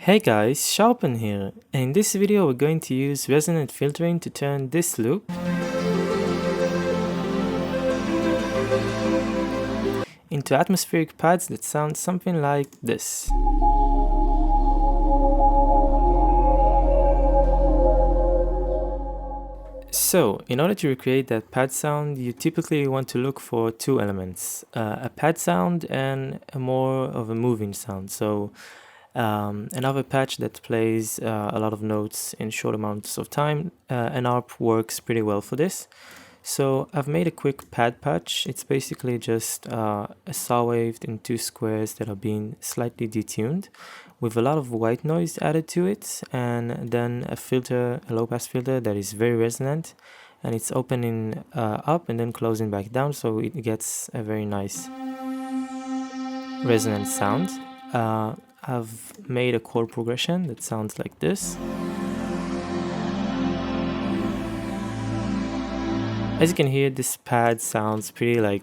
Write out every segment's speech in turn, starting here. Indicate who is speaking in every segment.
Speaker 1: Hey guys, Sharpend here. In this video we're going to use resonant filtering to turn this loop into atmospheric pads that sound something like this. So, in order to recreate that pad sound, you typically want to look for two elements, a pad sound and a more of a moving sound. So, another patch that plays a lot of notes in short amounts of time, an ARP works pretty well for this. So I've made a quick pad patch. It's basically just a saw wave in two squares that are being slightly detuned with a lot of white noise added to it, and then a filter, a low pass filter that is very resonant, and it's opening up and then closing back down, so it gets a very nice resonant sound. I've made a chord progression that sounds like this. As you can hear, this pad sounds pretty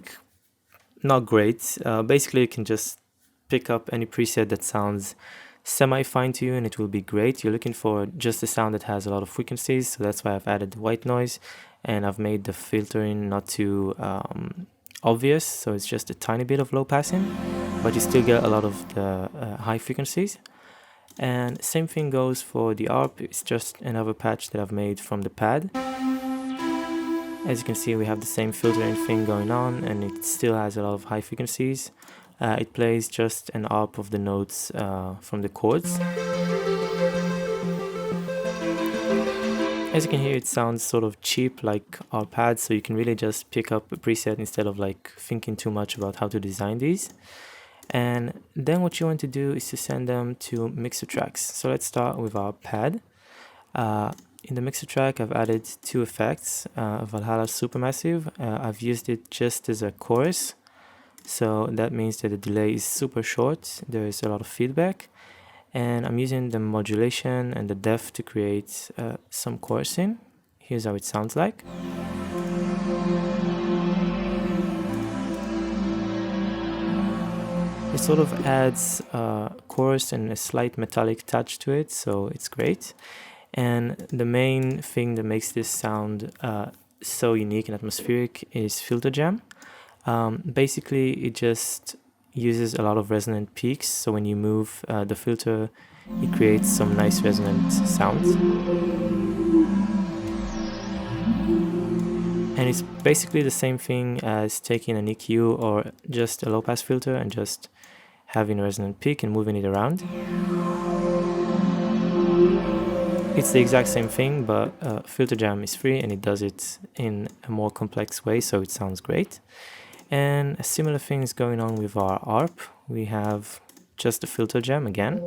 Speaker 1: not great. Basically, you can just pick up any preset that sounds semi-fine to you and it will be great. You're looking for just a sound that has a lot of frequencies, so that's why I've added the white noise, and I've made the filtering not too obvious, so it's just a tiny bit of low passing, but you still get a lot of the high frequencies. And same thing goes for the ARP. It's just another patch that I've made from the pad. As you can see, we have the same filtering thing going on, and it still has a lot of high frequencies. It plays just an ARP of the notes from the chords. As you can hear, it sounds sort of cheap like our pads, so you can really just pick up a preset instead of thinking too much about how to design these. And then what you want to do is to send them to mixer tracks. So let's start with our pad. In the mixer track, I've added two effects, Valhalla Supermassive. I've used it just as a chorus, so that means that the delay is super short, there is a lot of feedback, and I'm using the modulation and the depth to create some chorusing. Here's how it sounds like. It sort of adds a chorus and a slight metallic touch to it, so it's great. And the main thing that makes this sound so unique and atmospheric is filter jam. Basically, it just uses a lot of resonant peaks, so when you move the filter, it creates some nice resonant sounds. And it's basically the same thing as taking an EQ or just a low-pass filter and just having a resonant peak and moving it around. It's the exact same thing, but filter jam is free and it does it in a more complex way, so it sounds great. And a similar thing is going on with our ARP. We have just the filter jam again.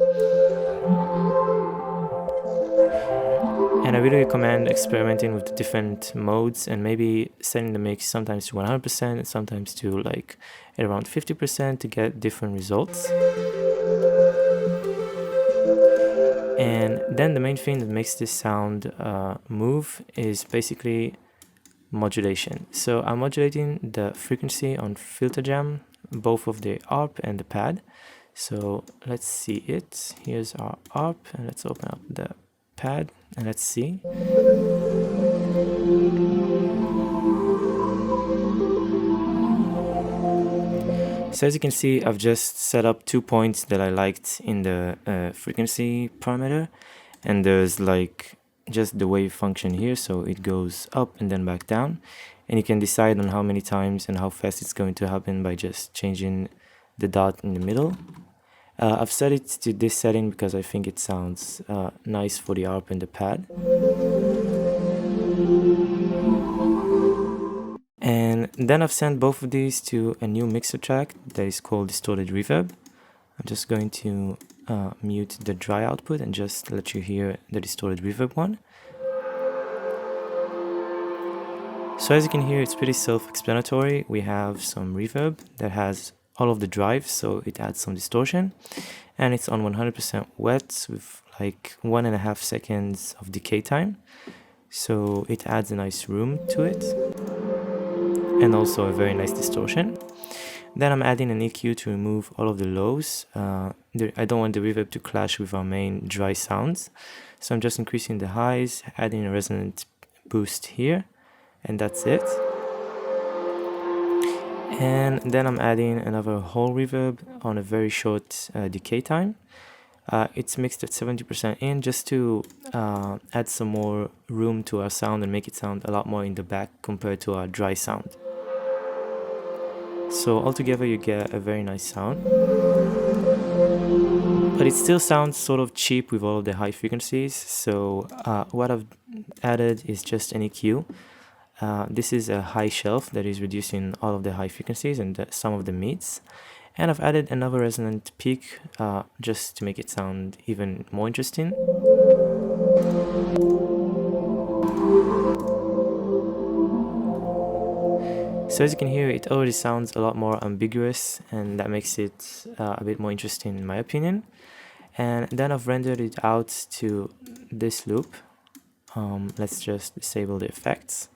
Speaker 1: And I really recommend experimenting with the different modes and maybe setting the mix sometimes to 100% and sometimes to at around 50% to get different results. And then the main thing that makes this sound move is basically modulation. So I'm modulating the frequency on filter jam, both of the ARP and the pad. So let's see it. Here's our ARP, and let's open up the pad and let's see. So as you can see, I've just set up 2 points that I liked in the frequency parameter, and there's just the wave function here, so it goes up and then back down, and you can decide on how many times and how fast it's going to happen by just changing the dot in the middle. I've set it to this setting because I think it sounds nice for the ARP and the pad. And then I've sent both of these to a new mixer track that is called Distorted Reverb. I'm just going to mute the dry output and just let you hear the Distorted Reverb one. So as you can hear, it's pretty self-explanatory. We have some reverb that has all of the drives, so it adds some distortion, and it's on 100% wet with 1.5 seconds of decay time, so it adds a nice room to it and also a very nice distortion. Then I'm adding an EQ to remove all of the lows. I don't want the reverb to clash with our main dry sounds. So I'm just increasing the highs, adding a resonant boost here, and that's it. And then I'm adding another whole reverb on a very short decay time. It's mixed at 70% in, just to add some more room to our sound and make it sound a lot more in the back compared to our dry sound. So altogether you get a very nice sound, but it still sounds sort of cheap with all of the high frequencies. So what I've added is just an EQ. This is a high shelf that is reducing all of the high frequencies and some of the mids. And I've added another resonant peak just to make it sound even more interesting. So as you can hear, it already sounds a lot more ambiguous, and that makes it a bit more interesting in my opinion. And then I've rendered it out to this loop. Let's just disable the effects.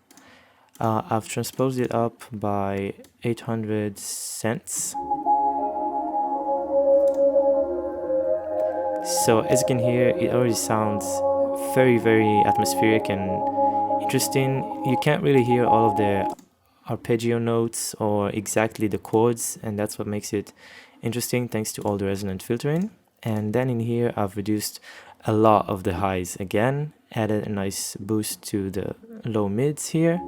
Speaker 1: I've transposed it up by 800 cents. So as you can hear, it already sounds very, very atmospheric and interesting. You can't really hear all of the arpeggio notes or exactly the chords, and that's what makes it interesting thanks to all the resonant filtering. And then in here I've reduced a lot of the highs again, added a nice boost to the low mids here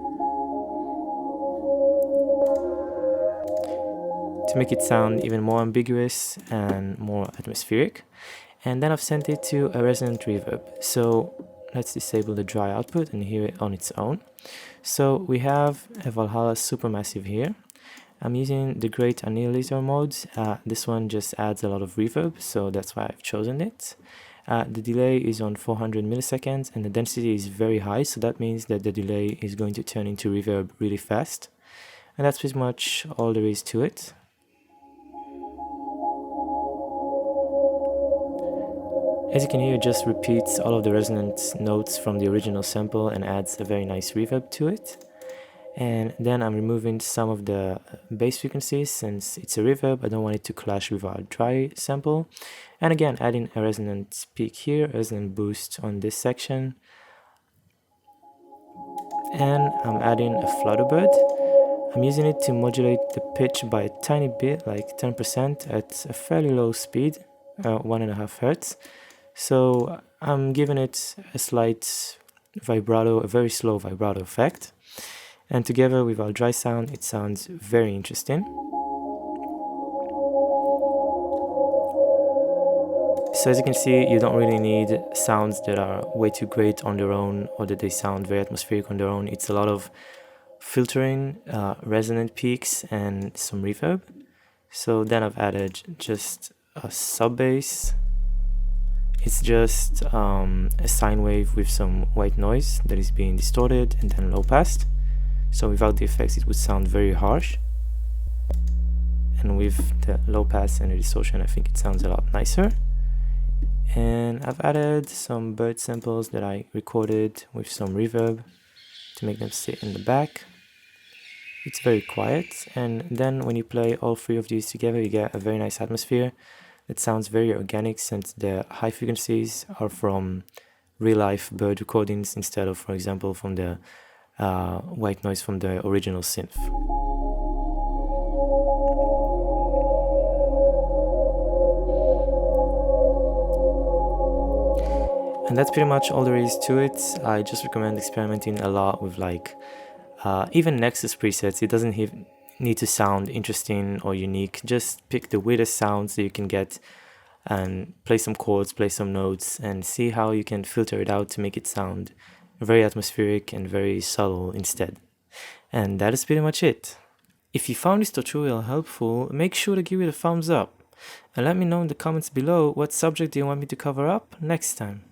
Speaker 1: to make it sound even more ambiguous and more atmospheric. And then I've sent it to a resonant reverb. So let's disable the dry output and hear it on its own. So we have a Valhalla Supermassive here. I'm using the Great Annihilator mode. This one just adds a lot of reverb, so that's why I've chosen it. The delay is on 400 milliseconds and the density is very high, so that means that the delay is going to turn into reverb really fast. And that's pretty much all there is to it. As you can hear, it just repeats all of the resonant notes from the original sample and adds a very nice reverb to it. And then I'm removing some of the bass frequencies since it's a reverb. I don't want it to clash with our dry sample. And again, adding a resonant peak here, a resonant boost on this section. And I'm adding a flutterbird. I'm using it to modulate the pitch by a tiny bit, like 10% at a fairly low speed, 1.5 Hertz. So I'm giving it a slight vibrato, a very slow vibrato effect. And together with our dry sound, it sounds very interesting. So as you can see, you don't really need sounds that are way too great on their own or that they sound very atmospheric on their own. It's a lot of filtering, resonant peaks, and some reverb. So then I've added just a sub bass. It's just a sine wave with some white noise that is being distorted and then low passed. So without the effects it would sound very harsh. And with the low pass and the distortion I think it sounds a lot nicer. And I've added some bird samples that I recorded with some reverb to make them sit in the back. It's very quiet, and then when you play all three of these together you get a very nice atmosphere. It sounds very organic since the high frequencies are from real-life bird recordings instead of, for example, from the white noise from the original synth. And that's pretty much all there is to it. I just recommend experimenting a lot with even Nexus presets. It doesn't need to sound interesting or unique. Just pick the weirdest sounds that you can get and play some chords, play some notes, and see how you can filter it out to make it sound very atmospheric and very subtle instead. And that is pretty much it. If you found this tutorial helpful, make sure to give it a thumbs up and let me know in the comments below what subject do you want me to cover up next time.